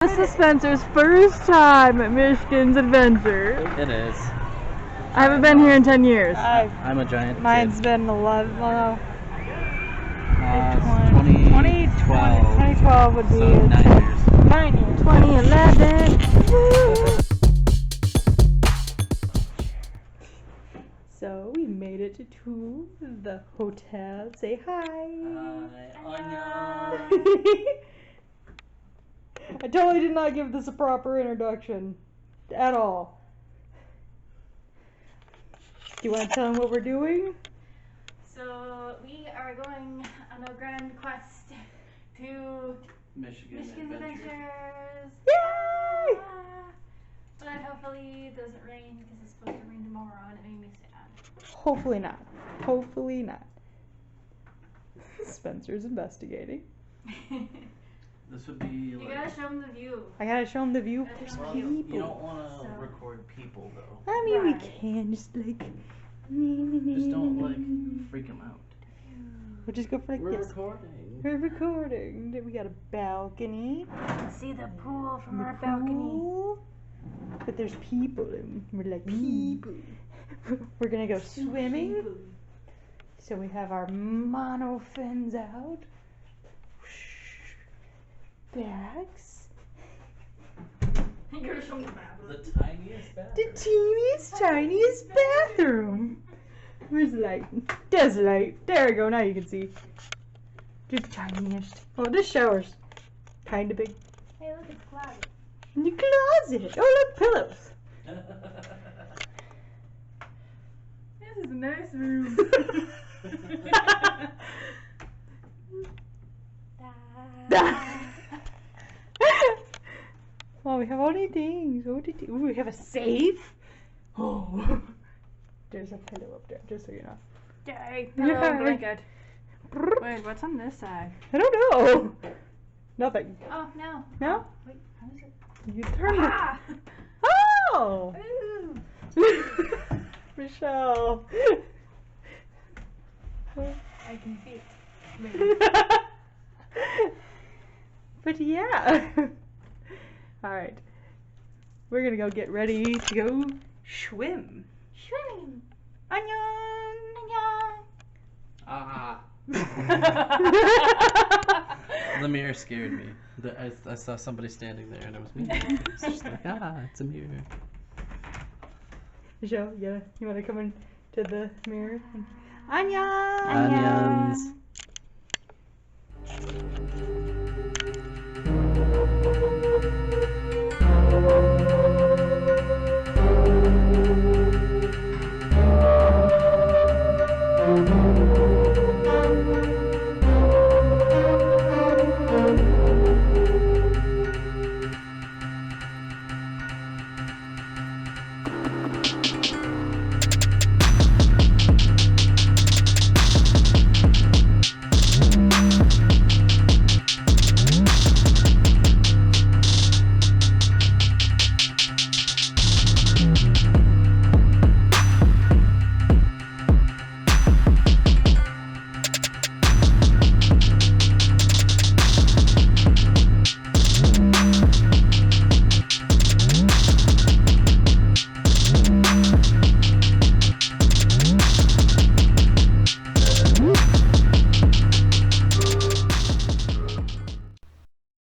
This is Spencer's first time at Michigan's Adventure. It is. I haven't been here in 10 years. I'm a giant Mine's kid. been 11, well, 2012 would be so 9 years. 9 years. 2011. So we made it to the hotel. Say hi. Hi. I totally did not give this a proper introduction at all. Do you want to tell them what we're doing? So we are going on a grand quest to Michigan's Adventures. Yay! But hopefully it doesn't rain because it's supposed to rain tomorrow and it made me sad. Hopefully not. Hopefully not. Spencer's investigating. This would be You like... gotta show them the view. I gotta show him the view. Gotta There's show 'em people. the view. You don't want to So- record people though. I mean, we Right. can just like. Just don't like freak them out. We'll just go for like We're this. recording. We're recording. Then we got a balcony. See the pool from The our balcony. pool. But there's people and we're like people. We're gonna go swimming. So we have our mono fins out. Bags. You gotta show them the bathroom. The tiniest bathroom. The teeniest, tiniest bathroom. Where's the light? There's the light. There we go. Now you can see. Just tiniest. Oh, this shower's kind of big. Hey, look, it's cloudy. In the closet. Oh, look, pillows. This is a nice room. Oh, we have all these things. Ooh, we have a safe. Oh, there's a pillow up there, just so you know. Yay. Yeah. Hello, blanket. Wait, what's on this side? I don't know. Nothing. Oh, no. No? Wait, how is it? You turned it. Ah! Oh! Ooh. Michelle. I can fit. Maybe. But yeah. Alright. We're gonna go get ready to go swim. Swimming. Annyeong! Ah. The mirror scared me. I saw somebody standing there and it was me. It's just like, it's a mirror. Michelle, you wanna come in to the mirror? Annyeong! Onions.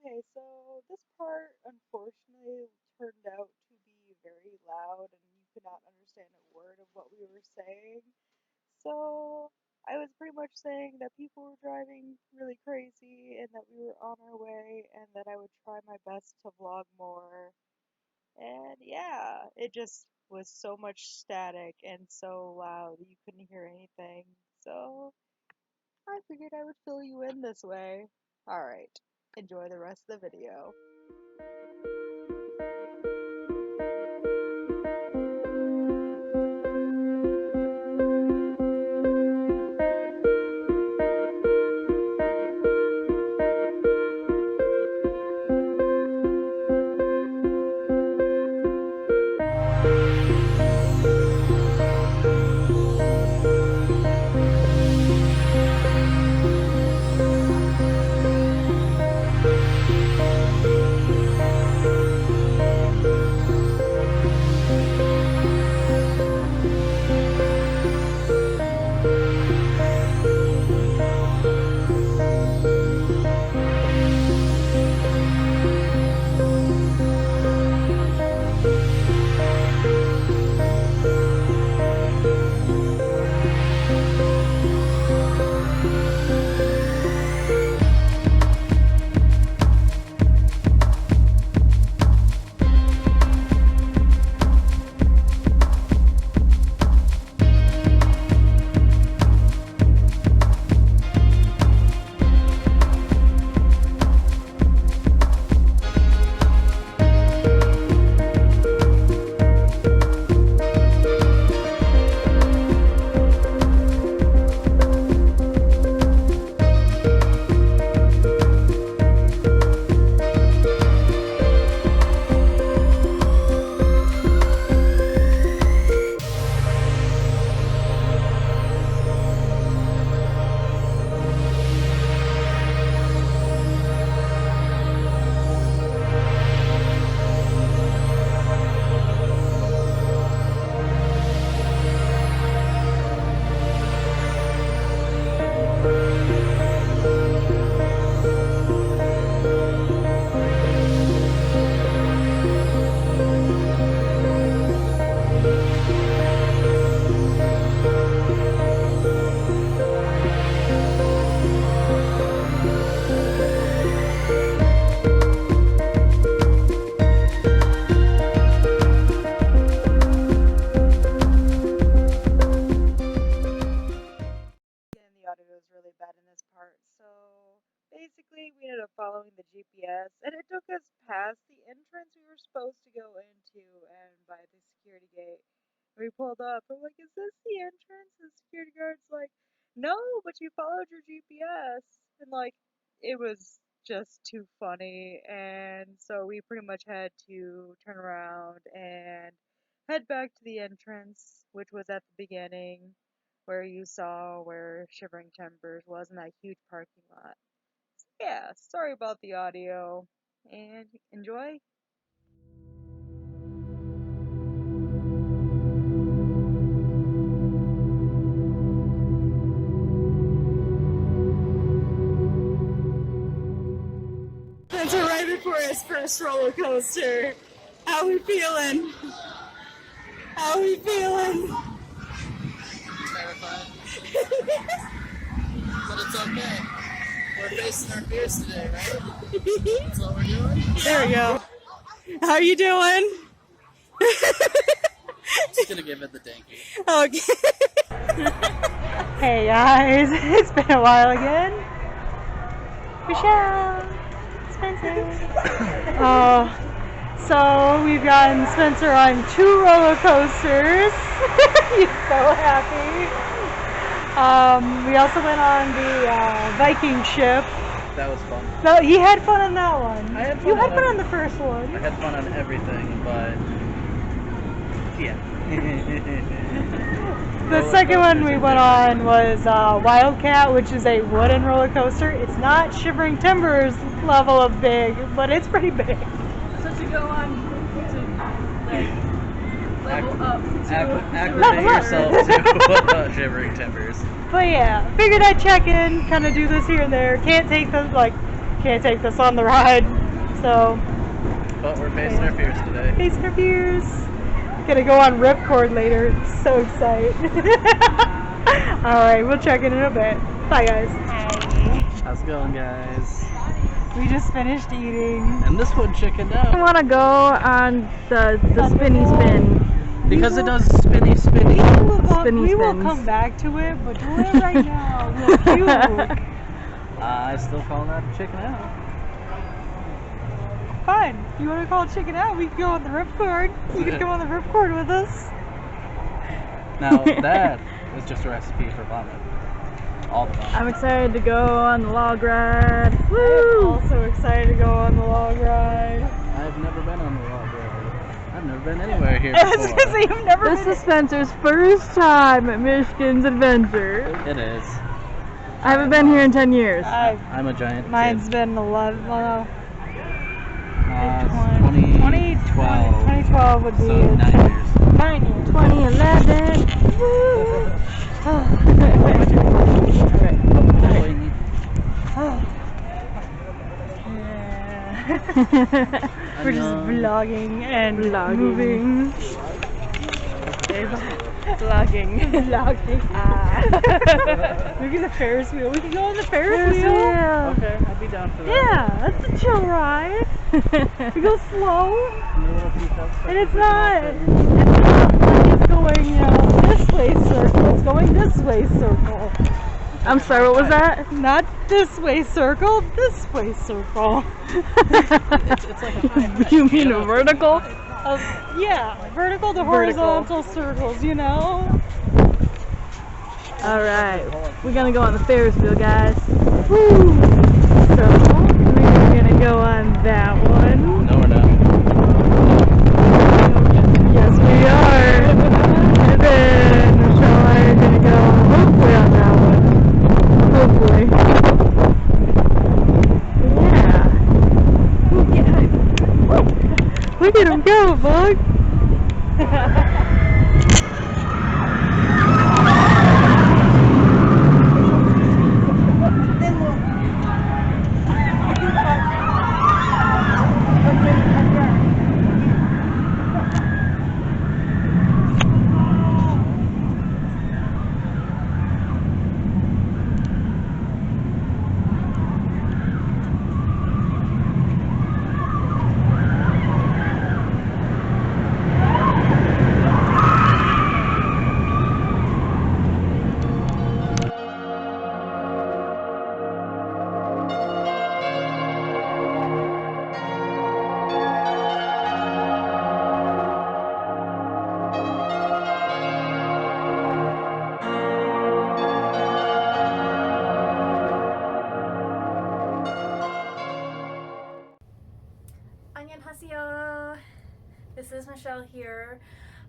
Okay, so this part unfortunately turned out to be very loud and you could not understand a word of what we were saying. So I was pretty much saying that people were driving really crazy and that we were on our way and that I would try my best to vlog more. And yeah, it just was so much static and so loud that you couldn't hear anything. So I figured I would fill you in this way. Alright, enjoy the rest of the video. entrance we were supposed to go into, and by the security gate. We pulled up. I'm like, is this the entrance? The security guard's like, no, but you followed your GPS. And like, it was just too funny. And so we pretty much had to turn around and head back to the entrance, which was at the beginning, where you saw where Shivering Timbers was in that huge parking lot. So yeah, sorry about the audio, and enjoy. Spencer right before his first roller coaster. How we feeling? How we feeling? Terrified. But it's okay. We're facing our fears today, right? That's what we're doing? There we go. How you doing? Just gonna give it the danky. Okay. Hey guys, it's been a while again. Michelle, Spencer. So we've gotten Spencer on 2 roller coasters. He's so happy. We also went on the Viking ship. That was fun. No, he had fun on that one. I had fun You had on fun on the first one. I had fun on everything, but yeah. The second one we went on was Wildcat, which is a wooden roller coaster. It's not Shivering Timbers level of big, but it's pretty big. So to go on to like level up to Acclimate yourself to Shivering Timbers. But yeah, figured I'd check in, kind of do this here and there. Can't take this on the ride, so. But we're facing our fears today. Facing our fears. Gonna go on Ripcord later. So excited. Alright, we'll check in a bit. Bye guys. How's it going, guys? We just finished eating. And this one chickened I out. want to go on the spinny spin. Because it does spinny spinny. Spinny We will spins. come back to it, but do it right now. We'll puke. I still call that chicken out. Fine. If you want to call it chicken out, we can go on the Ripcord. You can come on the Ripcord with us. Now that is just a recipe for vomit. All the vomit. I'm excited to go on the log ride. I'm Woo! also excited to go on the log ride. I've never been on the log ride. I've never been anywhere here I was before. gonna say you've never This been. is Spencer's first time at Michigan's Adventure. It is. I haven't been here in 10 years. I'm a giant Mine's kid. been 11. Well, 2012. 2012 would be So 9 years. 9 years. 2011. Woo! We're just vlogging and moving. Vlogging. Vlogging. Maybe the Ferris wheel. We can go on the Ferris wheel. Yeah. Okay, I'd be down for that. Yeah, that's a chill ride. We go slow, and it's not like it's going, this way circle. It's going this way circle. I'm sorry, what was that? Not this way circle, this way circle. It's like a high You mean a vertical? Yeah, vertical to Vertical. horizontal circles, Alright, we're gonna go on the Ferris wheel, guys. Woo! So, we're gonna go on that one. No, we're not. Yes, we are. And then Michelle and I are gonna go hopefully on that one. Hopefully. Yeah. Look at him go, Bug. Annyeonghaseyo. This is Michelle here.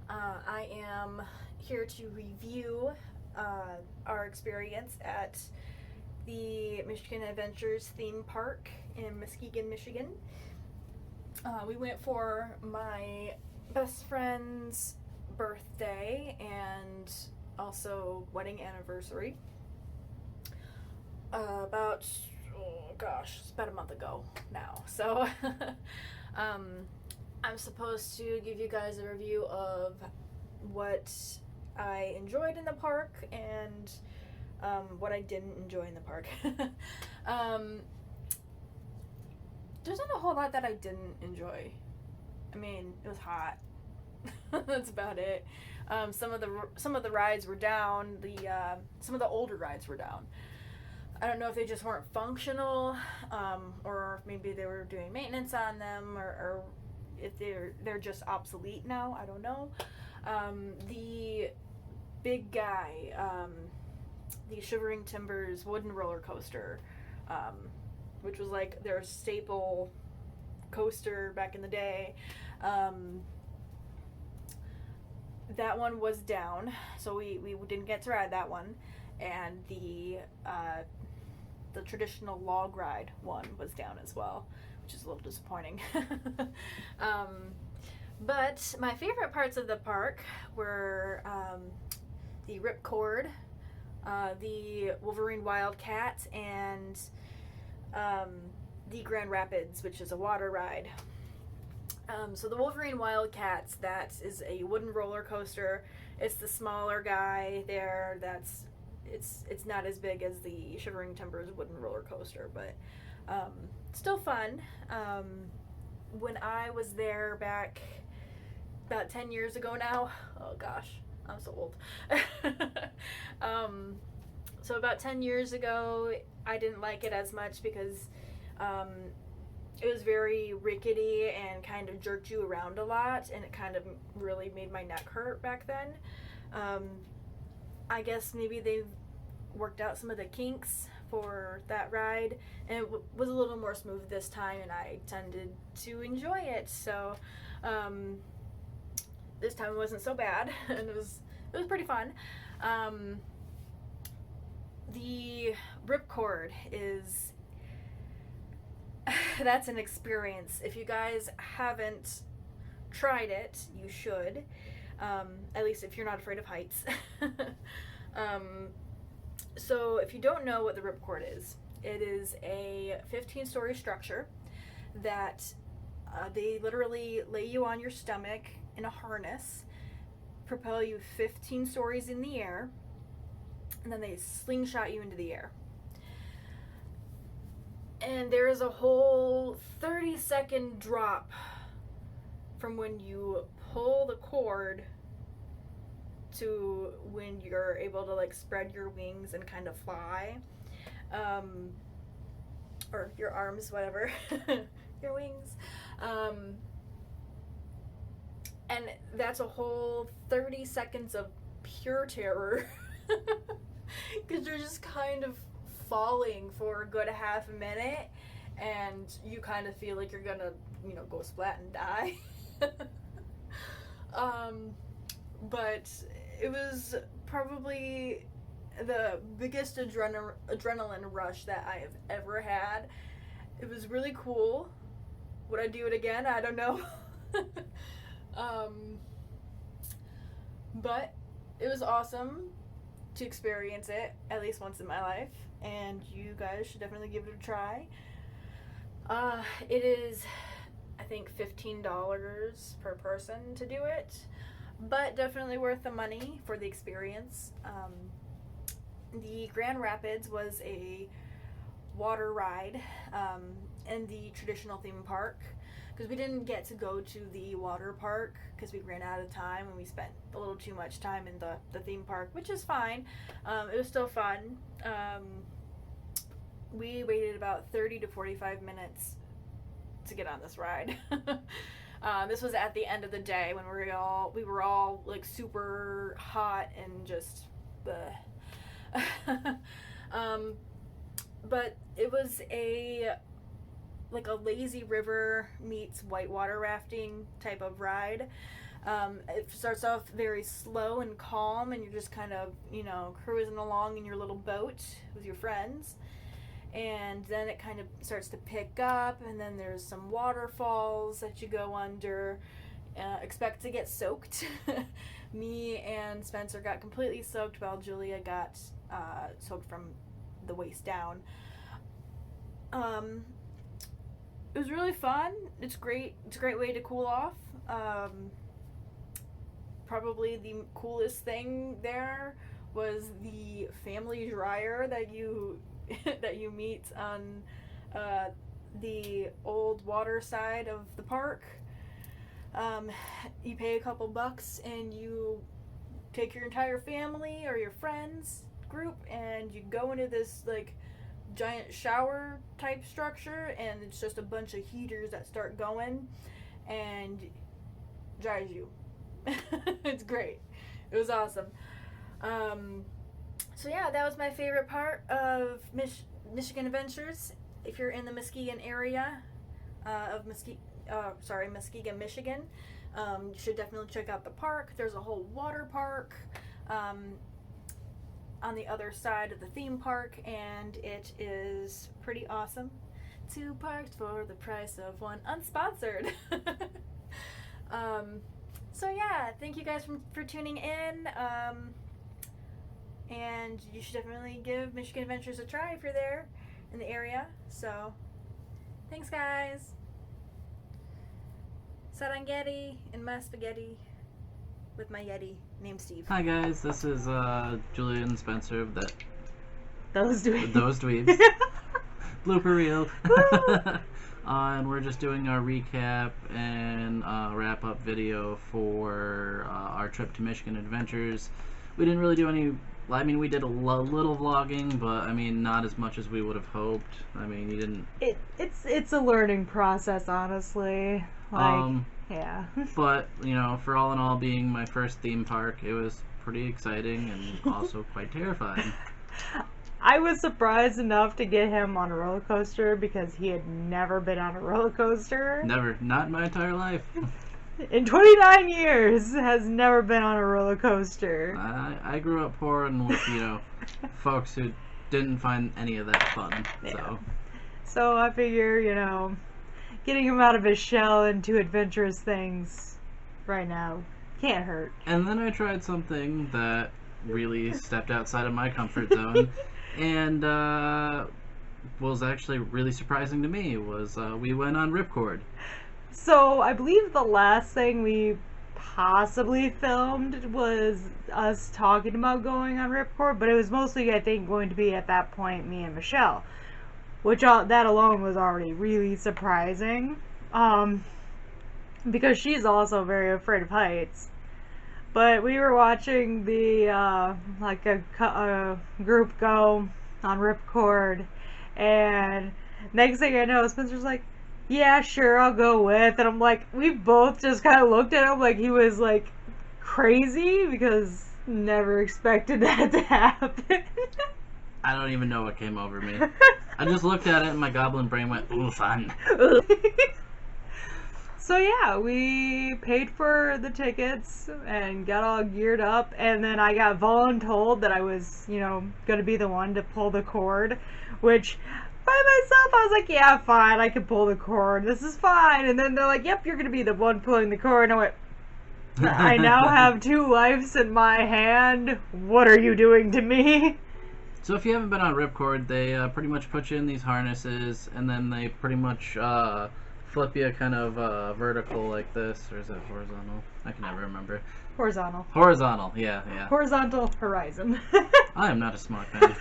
I am here to review our experience at the Michigan Adventures theme park in Muskegon, Michigan. We went for my best friend's birthday and also wedding anniversary. It's about a month ago now. So I'm supposed to give you guys a review of what I enjoyed in the park and what I didn't enjoy in the park. There's not a whole lot that I didn't enjoy. I mean, it was hot. That's about it. Some of the rides were down. Some of the older rides were down. I don't know if they just weren't functional, or maybe they were doing maintenance on them, or if they're just obsolete now. I don't know. The big guy, the Shivering Timbers wooden roller coaster, which was like their staple coaster back in the day. That one was down, so we didn't get to ride that one, and the traditional log ride one was down as well, which is a little disappointing. But my favorite parts of the park were the Ripcord, the Wolverine Wildcat, and the Grand Rapids, which is a water ride. So the Wolverine Wildcats, that is a wooden roller coaster. It's the smaller guy there. It's not as big as the Shivering Timbers wooden roller coaster, but still fun. When I was there back about 10 years ago now, oh gosh, I'm so old. So about 10 years ago, I didn't like it as much because it was very rickety and kind of jerked you around a lot, and it kind of really made my neck hurt back then. I guess maybe they've worked out some of the kinks for that ride, and it was a little more smooth this time, and I tended to enjoy it. So this time it wasn't so bad, and it was pretty fun. The Ripcord is that's an experience. If you guys haven't tried it, you should. At least if you're not afraid of heights. So if you don't know what the Ripcord is, it is a 15-story structure that they literally lay you on your stomach in a harness, propel you 15 stories in the air, and then they slingshot you into the air. And there is a whole 30-second drop from when you pull the cord to when you're able to like spread your wings and kind of fly, or your arms, whatever, your wings, and that's a whole 30 seconds of pure terror because you're just kind of falling for a good half a minute, and you kind of feel like you're gonna, go splat and die. But it was probably the biggest adrenaline rush that I have ever had. It was really cool. Would I do it again? I don't know. But it was awesome to experience it at least once in my life, and you guys should definitely give it a try. It is, I think, $15 per person to do it, but definitely worth the money for the experience. The Grand Rapids was a water ride in the traditional theme park, because we didn't get to go to the water park because we ran out of time and we spent a little too much time in the theme park, which is fine. It was still fun. We waited about 30 to 45 minutes to get on this ride. This was at the end of the day when we were all like super hot and just but it was like a lazy river meets whitewater rafting type of ride. It starts off very slow and calm, and you're just kind of, cruising along in your little boat with your friends. And then it kind of starts to pick up, and then there's some waterfalls that you go under. Expect to get soaked. Me and Spencer got completely soaked, while Julia got soaked from the waist down. It was really fun. It's great. It's a great way to cool off. Probably the coolest thing there was the family dryer that you that you meet on the old water side of the park. You pay a couple bucks and you take your entire family or your friends group, and you go into this like giant shower type structure, and it's just a bunch of heaters that start going and dries you. It's great. It was awesome. So yeah, that was my favorite part of Michigan Adventures. If you're in the Muskegon area of Muskegon, Michigan, you should definitely check out the park. There's a whole water park on the other side of the theme park, and it is pretty awesome. 2 parks for the price of 1, unsponsored. So yeah, thank you guys for tuning in, and you should definitely give Michigan Adventures a try if you're there in the area. So thanks, guys. Saranghetti and my spaghetti with my Yeti named Steve. Hi guys, this is Julia and Spencer of Those dweebs. Those dweebs. Blooper reel. And we're just doing our recap and wrap-up video for our trip to Michigan Adventures. We didn't really do any... I mean, we did a little vlogging, but I mean, not as much as we would have hoped. I mean, you didn't... It's a learning process, honestly. Like, yeah. But, for all in all, being my first theme park, it was pretty exciting and also quite terrifying. I was surprised enough to get him on a roller coaster because he had never been on a roller coaster. Never. Not in my entire life. In 29 years, has never been on a roller coaster. I grew up poor and with, folks who didn't find any of that fun. Yeah. So I figure, getting him out of his shell into adventurous things right now can't hurt. And then I tried something that really stepped outside of my comfort zone. And was actually really surprising to me was we went on Ripcord. So I believe the last thing we possibly filmed was us talking about going on Ripcord, but it was mostly, I think, going to be at that point me and Michelle, which that alone was already really surprising, because she's also very afraid of heights. But we were watching the, a group go on Ripcord, and next thing I know, Spencer's like, yeah, sure, I'll go with, and I'm like, we both just kind of looked at him like he was, like, crazy, because never expected that to happen. I don't even know what came over me. I just looked at it and my goblin brain went, ooh, fun. So yeah, we paid for the tickets and got all geared up, and then I got voluntold that I was, going to be the one to pull the cord, which by myself I was like, yeah, fine, I can pull the cord, this is fine. And then they're like, yep, you're going to be the one pulling the cord, and I went, I now have 2 lives in my hand, what are you doing to me? So if you haven't been on Ripcord, they pretty much put you in these harnesses, and then they pretty much flip you kind of vertical like this, or is it horizontal? I can never remember. Horizontal. Horizontal, yeah. Horizontal horizon. I am not a smart man.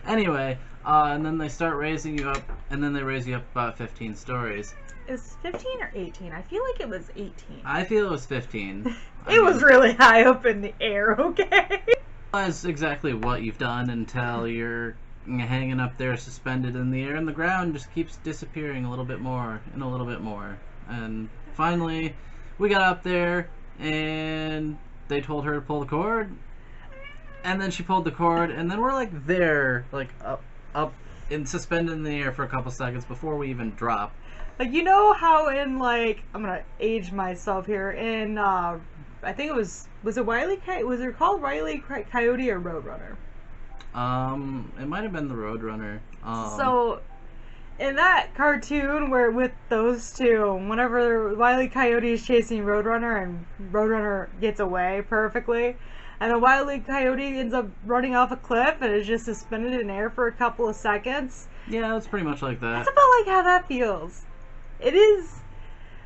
Anyway, and then they start raising you up, and then they raise you up about 15 stories. Is 15 or 18? I feel like it was 18. I feel it was 15. It was really high up in the air, okay? That's exactly what you've done until you're hanging up there suspended in the air, and the ground just keeps disappearing a little bit more and a little bit more. And finally, we got up there, and they told her to pull the cord, and then she pulled the cord, and then we're like there, like up suspended in the air for a couple seconds before we even drop. Like, you know how in, like, I'm gonna age myself here, in, I think it was it Wile E. Coyote, was it called Wile E. Coyote or Roadrunner? It might have been the Roadrunner. So, in that cartoon where with those two, whenever Wile E. Coyote is chasing Roadrunner and Roadrunner gets away perfectly, and then Wile E. Coyote ends up running off a cliff and is just suspended in air for a couple of seconds. Yeah, it's pretty much like that. That's about like how that feels. It is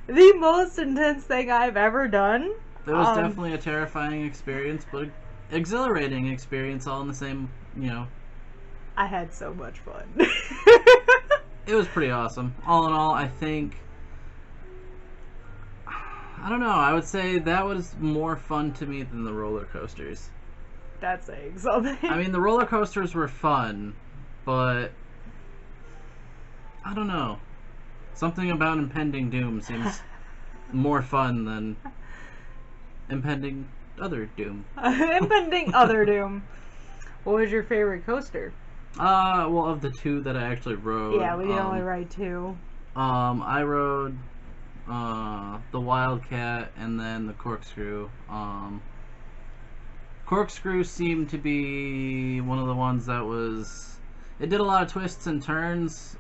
the most intense thing I've ever done. It was definitely a terrifying experience, but exhilarating experience all in the same, you know. I had so much fun. It was pretty awesome. All in all, I think, I don't know, I would say that was more fun to me than the roller coasters. That's saying something. I mean, the roller coasters were fun, but I don't know. Something about impending doom seems more fun than impending other doom. Impending other doom. What was your favorite coaster? Well, of the two that I actually rode. Yeah, we can only ride two. I rode the Wildcat and then the Corkscrew. Corkscrew seemed to be one of the ones that was. It did a lot of twists and turns.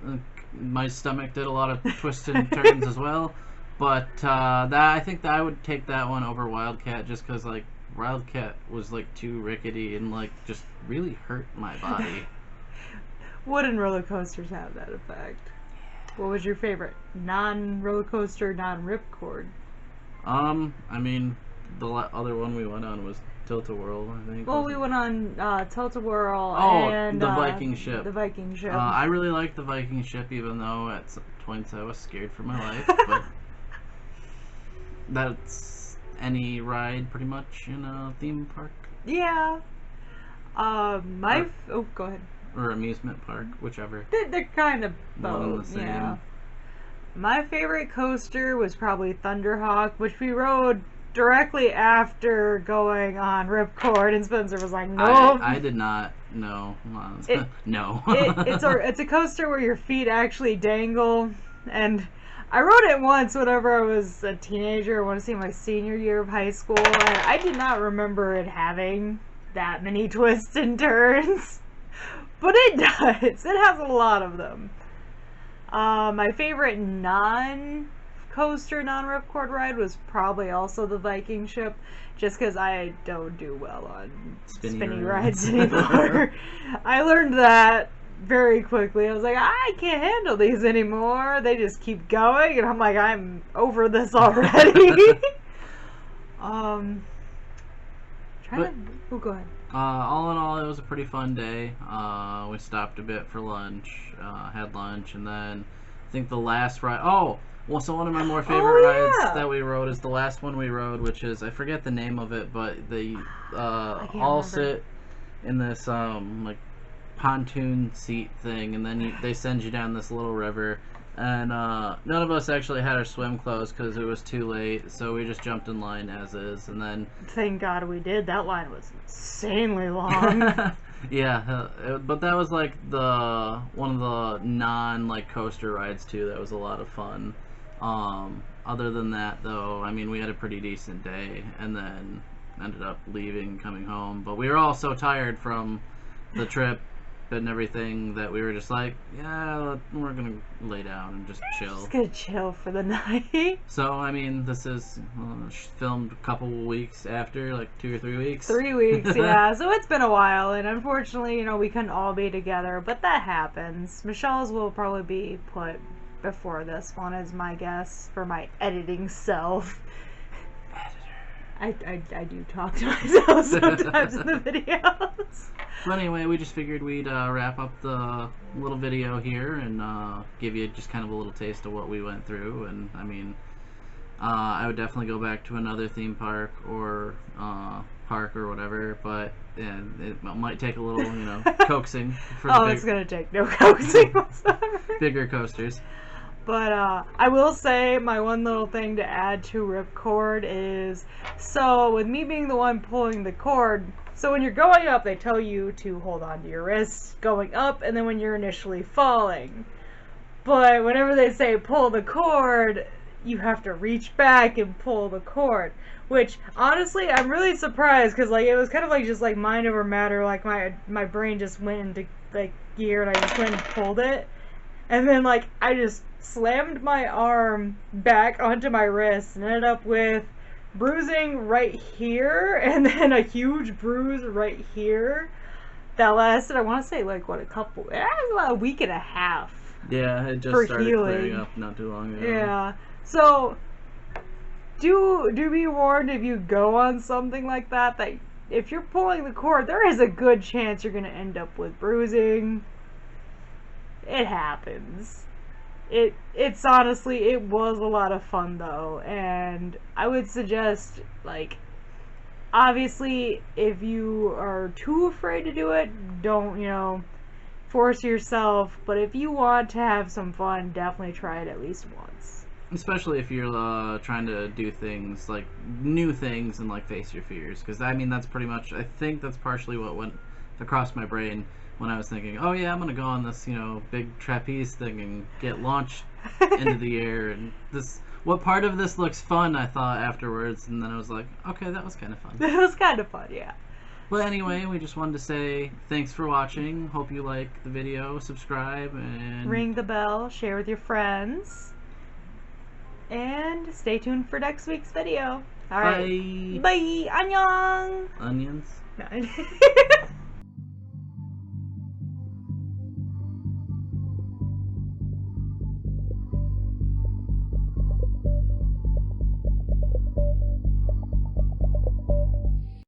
My stomach did a lot of twists and turns as well. But I think that I would take that one over Wildcat just because like Wildcat was like too rickety and like just really hurt my body. Wooden roller coasters have that effect. What was your favorite non-roller coaster, non-ripcord? I mean, the other one we went on was Tilt-A-Whirl, I think. Well, we went on Tilt-A-Whirl and the Viking ship. The Viking ship. I really liked the Viking ship, even though at some points I was scared for my life. But that's any ride, pretty much, in a theme park. Yeah. Oh, go ahead. Or amusement park, whichever. They're kind of both. One and the same. Yeah. My favorite coaster was probably Thunderhawk, which we rode directly after going on Ripcord, and Spencer was like, "No." I did not. No. No. It's a coaster where your feet actually dangle, and I rode it once whenever I was a teenager. I want to say my senior year of high school, and I did not remember it having that many twists and turns, but it does. It has a lot of them. My favorite non-coaster, non-ripcord ride was probably also the Viking ship, just because I don't do well on spinny rides anymore. I learned that very quickly. I was like, I can't handle these anymore. They just keep going, and I'm like, I'm over this already. Go ahead. All in all, it was a pretty fun day. We stopped a bit for lunch, had lunch, and then I think the last ride. Oh, well, so one of my more favorite rides that we rode is the last one we rode, which is, I forget the name of it, but they all sit in this like pontoon seat thing, and then they send you down this little river. And none of us actually had our swim clothes because it was too late, so we just jumped in line as is, and then... Thank God we did. That line was insanely long. Yeah, but that was like one of the like coaster rides too. That was a lot of fun. Other than that, though, I mean, we had a pretty decent day, and then ended up leaving, coming home. But we were all so tired from the trip and everything that we were just like, yeah, we're gonna lay down and just chill. Just gonna chill for the night. So, I mean, this is filmed a couple weeks after, like 2 or 3 weeks. 3 weeks, yeah. So it's been a while, and unfortunately, we couldn't all be together, but that happens. Michelle's will probably be put before this one, is my guess, for my editing self. I do talk to myself sometimes in the videos. But anyway, we just figured we'd wrap up the little video here and give you just kind of a little taste of what we went through. And I mean, I would definitely go back to another theme park or park or whatever, but yeah, it might take a little, coaxing for the it's gonna take no coaxing whatsoever. Bigger coasters. But I will say my one little thing to add to Ripcord is, so with me being the one pulling the cord, So when you're going up, they tell you to hold on to your wrists going up, and then when you're initially falling. But whenever they say pull the cord, you have to reach back and pull the cord. Which, honestly, I'm really surprised, because, like, it was kind of like just, like, mind over matter. Like, my brain just went into, like, gear, and I just went and pulled it. And then, like, I just slammed my arm back onto my wrist and ended up with bruising right here, and then a huge bruise right here. That lasted, I want to say, like, what, a week and a half. Yeah, it just For started healing. clearing up not too long ago. Yeah. So, do be warned if you go on something like that if you're pulling the cord, there is a good chance you're going to end up with bruising. It happens. It's honestly, it was a lot of fun though, and I would suggest, like, obviously, if you are too afraid to do it, don't, force yourself, but if you want to have some fun, definitely try it at least once. Especially if you're trying to do things, like, new things and, like, face your fears. Because, I mean, that's pretty much, I think that's partially what went across my brain when I was thinking, oh yeah, I'm gonna go on this, big trapeze thing and get launched into the air, and what part of this looks fun, I thought afterwards, and then I was like, okay, that was kind of fun. It was kind of fun, yeah. Well, anyway, we just wanted to say thanks for watching. Hope you like the video. Subscribe and Ring the bell, share with your friends, and stay tuned for next week's video. Alright. Bye. Bye. Annyeong. Onions. No.